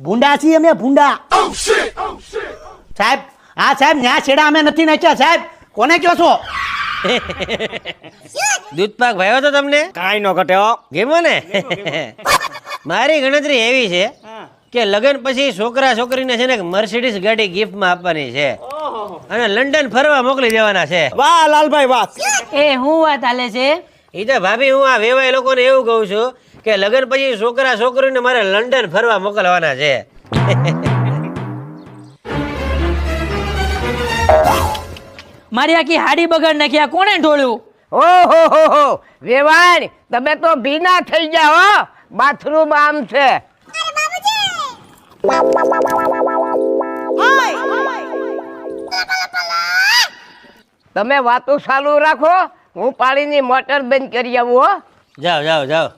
ભૂંડા છીએ અમે ભૂંડા. સાહેબ હા સાહેબ ન્યા છેડા અમે નથી નાખ્યા સાહેબ. કોને કહો છો? દૂધ પાક ભાવ્યો તો તમને? કાંઈ નો ઘટે હો. ગેમો ને? મારી ગણતરી એવી છે કે લગ્ન પછી છોકરા છોકરીને છે ને મર્સિડીઝ ગાડી ગિફ્ટમાં આપવાની છે અને લંડન ફરવા મોકલી દેવાના છે. વાહ લાલભાઈ વાહ. એ હું વાત હાલે છે? એ તો ભાભી હું આ વેવાય લોકોને એવું કહું છું કે લગ્ન પછી છોકરા છોકરીને મારે લંડન ફરવા મોકલવાના છે. મારી આખી હાડી બગાડ નાખી. આ કોણે ઢોળ્યું? ઓહો હો વેવાણ તમે તો ભીના થઈ ગયા હો. બાથરૂમ આમ છે. તમે વાતો ચાલુ રાખો, હું પાણીની મોટર બંધ કરી આવું હો. જાઓ જાઓ જાઓ.